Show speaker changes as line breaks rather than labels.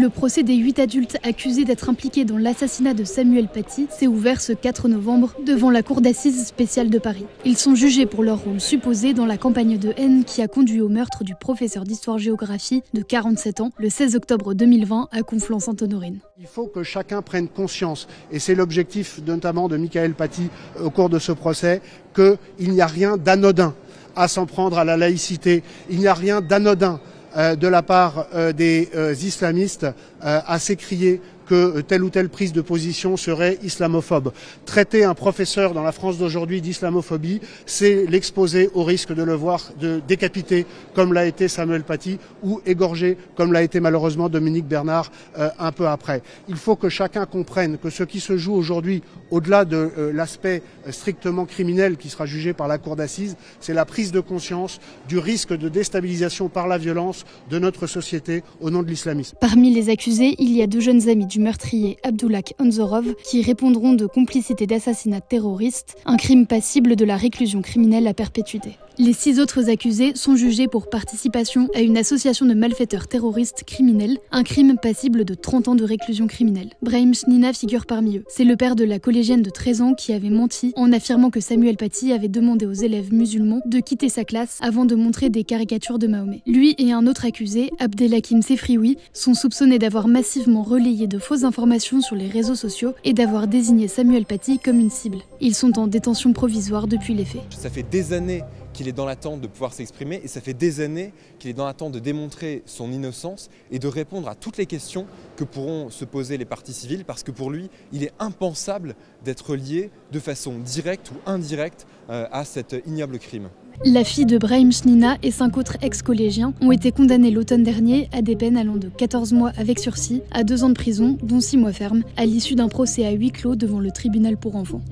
Le procès des 8 adultes accusés d'être impliqués dans l'assassinat de Samuel Paty s'est ouvert ce 4 novembre devant la cour d'assises spéciale de Paris. Ils sont jugés pour leur rôle supposé dans la campagne de haine qui a conduit au meurtre du professeur d'histoire-géographie de 47 ans le 16 octobre 2020 à Conflans-Sainte-Honorine.
Il faut que chacun prenne conscience, et c'est l'objectif notamment de Mickaël Paty au cours de ce procès, qu'il n'y a rien d'anodin à s'en prendre à la laïcité, il n'y a rien d'anodin de la part des islamistes à s'écrier que telle ou telle prise de position serait islamophobe. Traiter un professeur dans la France d'aujourd'hui d'islamophobie, c'est l'exposer au risque de le voir décapité, comme l'a été Samuel Paty, ou égorgé, comme l'a été malheureusement Dominique Bernard un peu après. Il faut que chacun comprenne que ce qui se joue aujourd'hui, au-delà de l'aspect strictement criminel qui sera jugé par la cour d'assises, c'est la prise de conscience du risque de déstabilisation par la violence de notre société au nom de l'islamisme.
Parmi les accusés, il y a 2 jeunes amis du meurtrier Abdoulak Anzorov qui répondront de complicité d'assassinat terroriste, un crime passible de la réclusion criminelle à perpétuité. Les 6 autres accusés sont jugés pour participation à une association de malfaiteurs terroristes criminels, un crime passible de 30 ans de réclusion criminelle. Brahim Snina figure parmi eux. C'est le père de la collégienne de 13 ans qui avait menti en affirmant que Samuel Paty avait demandé aux élèves musulmans de quitter sa classe avant de montrer des caricatures de Mahomet. Lui et un autre accusé, Abdelhakim Sefrioui, sont soupçonnés d'avoir massivement relayé de fausses informations sur les réseaux sociaux et d'avoir désigné Samuel Paty comme une cible. Ils sont en détention provisoire depuis les faits.
Ça fait des années qu'il est dans l'attente de pouvoir s'exprimer et ça fait des années qu'il est dans l'attente de démontrer son innocence et de répondre à toutes les questions que pourront se poser les parties civiles parce que pour lui, il est impensable d'être lié de façon directe ou indirecte à cet ignoble crime.
La fille de Brahim Snina et 5 autres ex-collégiens ont été condamnés l'automne dernier à des peines allant de 14 mois avec sursis à 2 ans de prison, dont 6 mois fermes, à l'issue d'un procès à huis clos devant le tribunal pour enfants.